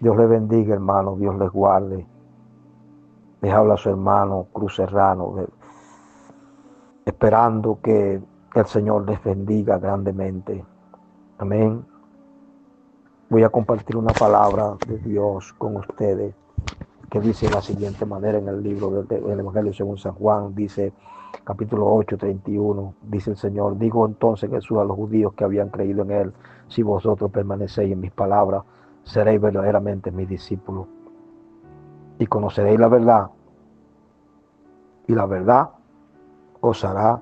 Dios les bendiga, hermano. Dios les guarde. Les habla su hermano Cruz Serrano, esperando que el Señor les bendiga grandemente. Amén. Voy a compartir una palabra de Dios con ustedes que dice de la siguiente manera en el libro del Evangelio según San Juan. Dice, capítulo 8, 31, dice el Señor: digo entonces Jesús a los judíos que habían creído en Él: si vosotros permanecéis en mis palabras, seréis verdaderamente mis discípulos y conoceréis la verdad, y la verdad os hará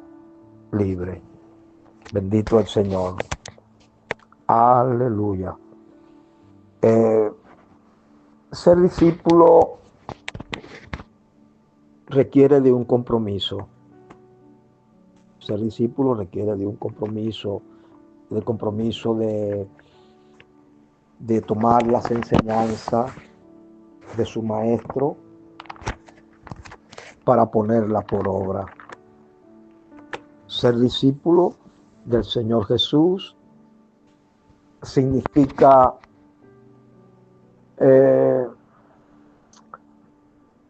libre. Bendito el Señor. Aleluya. Ser discípulo requiere de un compromiso. Ser discípulo requiere de un compromiso, de tomar las enseñanzas de su maestro para ponerla por obra. Ser discípulo del Señor Jesús significa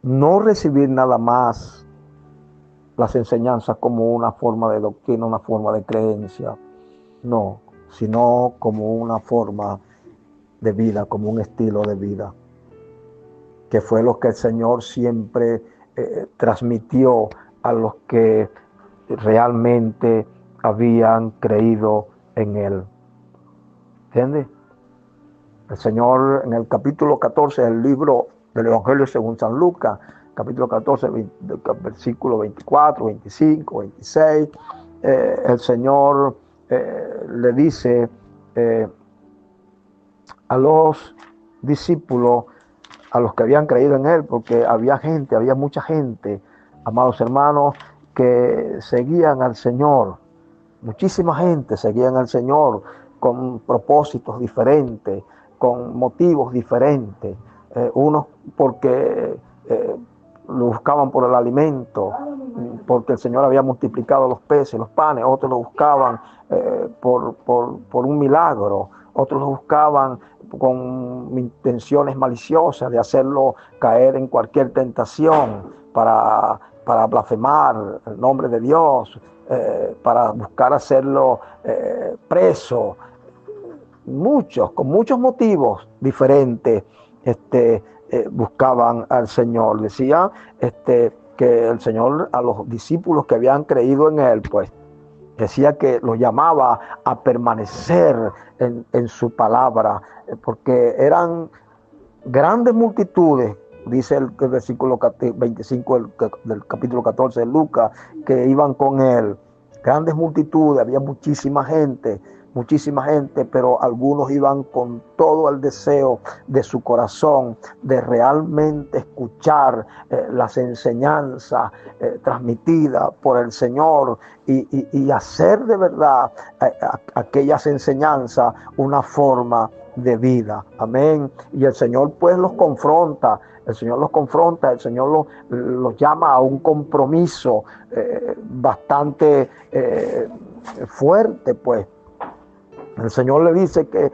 no recibir nada más las enseñanzas como una forma de doctrina, una forma de creencia, no, sino como una forma de vida, como un estilo de vida, que fue lo que el Señor siempre transmitió a los que realmente habían creído en Él. ¿Entiendes? El Señor en el capítulo 14 del libro del Evangelio según San Lucas, capítulo 14, versículo 24, 25, 26, el Señor le dice a los discípulos, a los que habían creído en Él, porque había mucha gente, amados hermanos, que seguían al Señor. Muchísima gente seguían al Señor con propósitos diferentes, con motivos diferentes. Unos porque lo buscaban por el alimento, porque el Señor había multiplicado los peces, los panes. Otros lo buscaban por un milagro. Otros lo buscaban con intenciones maliciosas de hacerlo caer en cualquier tentación para blasfemar el nombre de Dios, para buscar hacerlo preso. Muchos, con muchos motivos diferentes, buscaban al Señor. Decía que el Señor a los discípulos que habían creído en Él, pues decía que los llamaba a permanecer en su palabra, porque eran grandes multitudes, dice el versículo 25 del capítulo 14 de Lucas, que iban con Él. Grandes multitudes, había muchísima gente, pero algunos iban con todo el deseo de su corazón de realmente escuchar las enseñanzas transmitidas por el Señor y hacer de verdad aquellas enseñanzas una forma de vida. Amén. Y el Señor pues los confronta, el Señor los llama a un compromiso bastante fuerte, pues. El Señor le dice que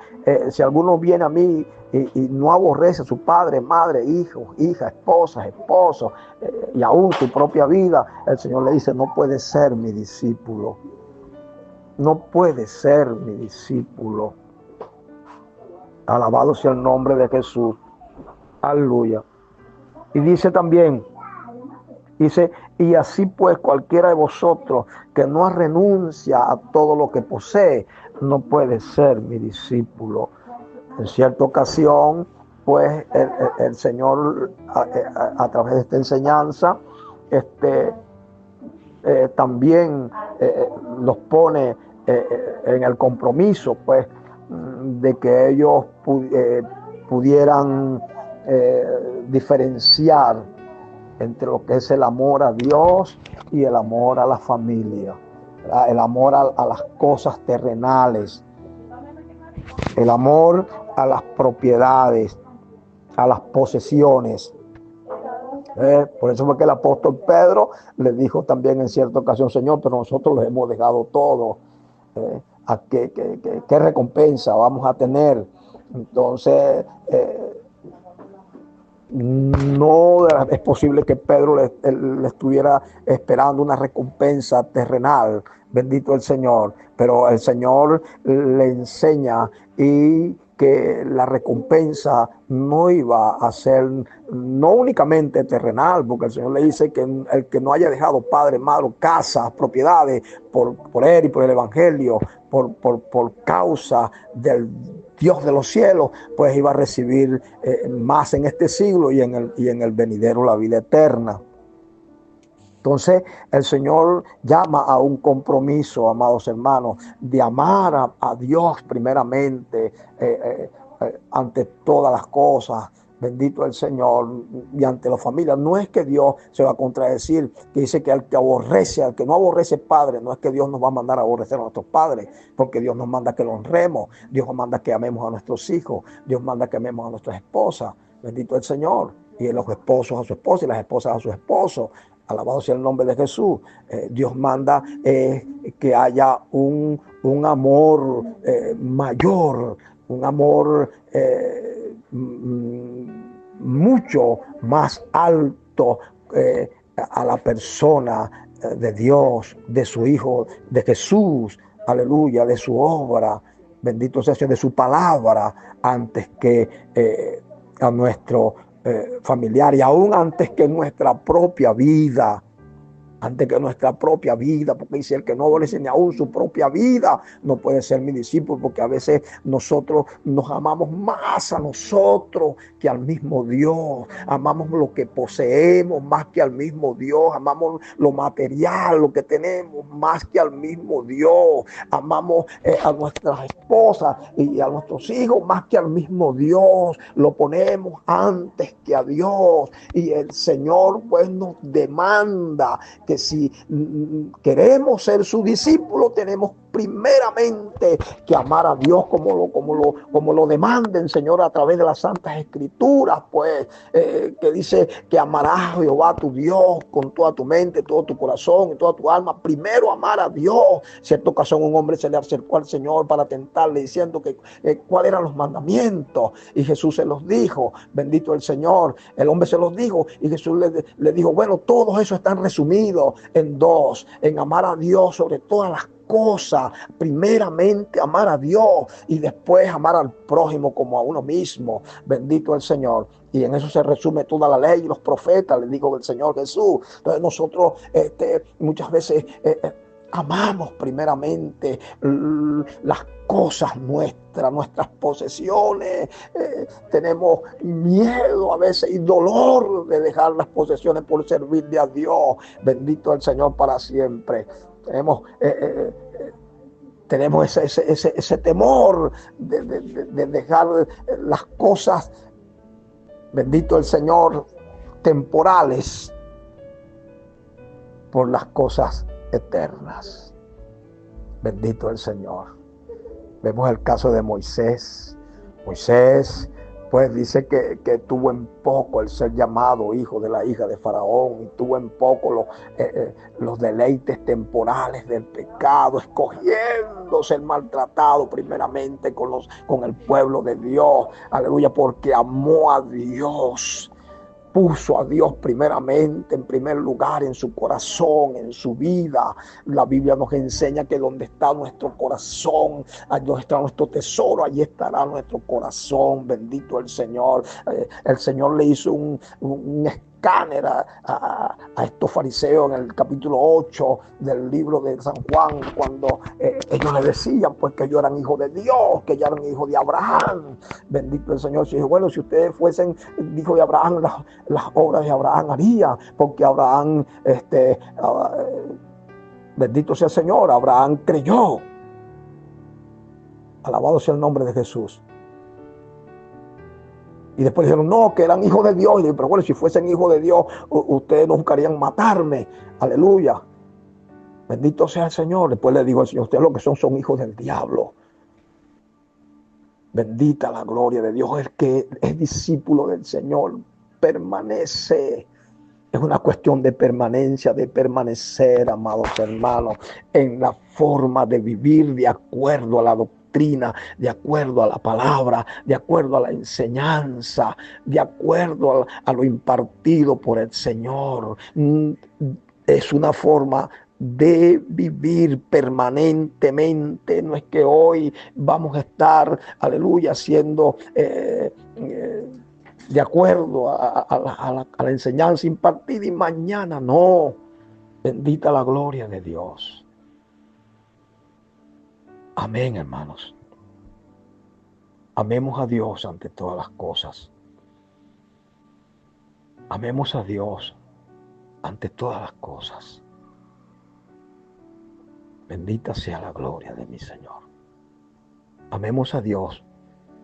si alguno viene a mí y no aborrece a su padre, madre, hijos, hijas, esposas, esposos, y aún su propia vida, el Señor le dice: no puede ser mi discípulo. No puede ser mi discípulo. Alabado sea el nombre de Jesús. Aleluya. Y dice también, y así pues cualquiera de vosotros que no renuncia a todo lo que posee, no puede ser mi discípulo. En cierta ocasión, pues el Señor a través de esta enseñanza también los pone en el compromiso, pues, de que ellos pudieran diferenciar entre lo que es el amor a Dios y el amor a la familia, el amor a las cosas terrenales, el amor a las propiedades, a las posesiones. Por eso fue que el apóstol Pedro le dijo también en cierta ocasión: Señor, pero nosotros los hemos dejado todo. ¿Qué recompensa vamos a tener? Entonces No es posible que Pedro le estuviera esperando una recompensa terrenal, bendito el Señor, pero el Señor le enseña y que la recompensa no iba a ser no únicamente terrenal, porque el Señor le dice que el que no haya dejado padre, madre, casas, propiedades por él y por el Evangelio, por causa del Dios de los cielos, pues iba a recibir más en este siglo y en el venidero la vida eterna. Entonces el Señor llama a un compromiso, amados hermanos, de amar a Dios primeramente, ante todas las cosas. Bendito el Señor, y ante la familia. No es que Dios se va a contradecir, que dice que al que aborrece, al que no aborrece padre, no es que Dios nos va a mandar a aborrecer a nuestros padres, porque Dios nos manda que lo honremos, Dios nos manda que amemos a nuestros hijos, Dios manda que amemos a nuestras esposas. Bendito el Señor. Y los esposos a su esposa y las esposas a su esposo. Alabado sea el nombre de Jesús. Dios manda que haya un amor mayor, un amor mucho más alto a la persona de Dios, de su Hijo, de Jesús, aleluya, de su obra, bendito sea, de su palabra, antes que a nuestro familiar y aún antes que nuestra propia vida. Antes que nuestra propia vida, porque dice el que no aborrece ni aún su propia vida no puede ser mi discípulo, porque a veces nosotros nos amamos más a nosotros que al mismo Dios, amamos lo que poseemos más que al mismo Dios, amamos lo material, lo que tenemos más que al mismo Dios, amamos a nuestras esposas y a nuestros hijos más que al mismo Dios, lo ponemos antes que a Dios, y el Señor pues nos demanda que si queremos ser su discípulo, tenemos primeramente que amar a Dios como lo demanda el Señor a través de las Santas Escrituras, pues, que dice que amarás a Jehová tu Dios con toda tu mente, todo tu corazón y toda tu alma. Primero amar a Dios. Cierta ocasión un hombre se le acercó al Señor para tentarle diciendo que cuáles eran los mandamientos, y Jesús se los dijo. Bendito el Señor. El hombre se los dijo y Jesús le dijo, bueno, todos esos están resumidos en dos: en amar a Dios sobre todas las cosas, primeramente amar a Dios y después amar al prójimo como a uno mismo. Bendito el Señor. Y en eso se resume toda la ley y los profetas, le digo el Señor Jesús. Entonces nosotros muchas veces amamos primeramente las cosas nuestras posesiones. Tenemos miedo a veces y dolor de dejar las posesiones por servirle a Dios. Bendito el Señor para siempre. Tenemos ese temor de dejar las cosas, bendito el Señor, temporales por las cosas eternas. Bendito el Señor. Vemos el caso de Moisés. Moisés pues dice que tuvo en poco el ser llamado hijo de la hija de Faraón, y tuvo en poco los deleites temporales del pecado, escogiendo ser maltratado primeramente con el pueblo de Dios, aleluya, porque amó a Dios. Puso a Dios primeramente, en primer lugar, en su corazón, en su vida. La Biblia nos enseña que donde está nuestro corazón, allí está nuestro tesoro, allí estará nuestro corazón. Bendito el Señor. El Señor le hizo un escáner a estos fariseos en el capítulo 8 del libro de San Juan, cuando ellos le decían pues que ellos eran hijos de Dios, que ellos eran hijos de Abraham. Bendito el Señor. Se dijo, bueno, si ustedes fuesen hijos de Abraham, las obras de Abraham haría, porque Abraham, bendito sea el Señor, Abraham creyó. Alabado sea el nombre de Jesús. Y después dijeron, no, que eran hijos de Dios. Y dije, pero bueno, si fuesen hijos de Dios, ustedes no buscarían matarme. Aleluya. Bendito sea el Señor. Después le digo al Señor, ustedes lo que son hijos del diablo. Bendita la gloria de Dios. El que es discípulo del Señor permanece. Es una cuestión de permanencia, de permanecer, amados hermanos, en la forma de vivir de acuerdo a la doctrina doctrina, de acuerdo a la palabra, de acuerdo a la enseñanza, de acuerdo a lo impartido por el Señor. Es una forma de vivir permanentemente. No es que hoy vamos a estar, aleluya, haciendo de acuerdo a la enseñanza impartida y mañana no. Bendita la gloria de Dios. Amén, hermanos. Amemos a Dios ante todas las cosas. Amemos a Dios ante todas las cosas. Bendita sea la gloria de mi Señor. Amemos a Dios.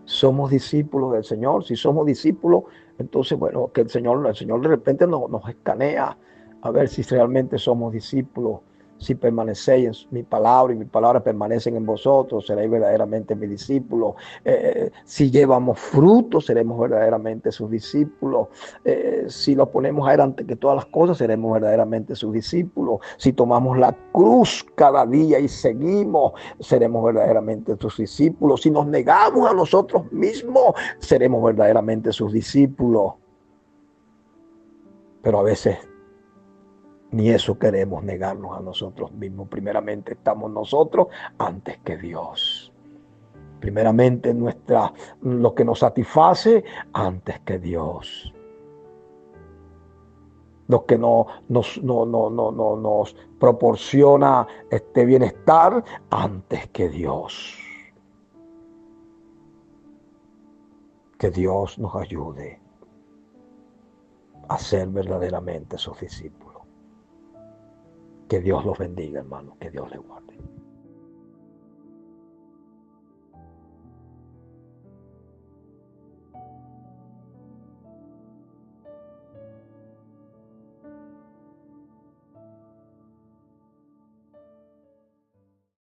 Somos discípulos del Señor. Si somos discípulos, entonces, bueno, que el Señor de repente nos escanea a ver si realmente somos discípulos. Si permanecéis en mi palabra y mi palabra permanecen en vosotros, seréis verdaderamente mis discípulos. Si llevamos frutos, seremos verdaderamente sus discípulos. Si lo ponemos a él antes que todas las cosas, seremos verdaderamente sus discípulos. Si tomamos la cruz cada día y seguimos, seremos verdaderamente sus discípulos. Si nos negamos a nosotros mismos, seremos verdaderamente sus discípulos. Pero a veces ni eso queremos, negarnos a nosotros mismos. Primeramente estamos nosotros antes que Dios. Primeramente lo que nos satisface antes que Dios. Lo que nos proporciona este bienestar antes que Dios. Que Dios nos ayude a ser verdaderamente sus discípulos. Que Dios los bendiga, hermanos. Que Dios les guarde.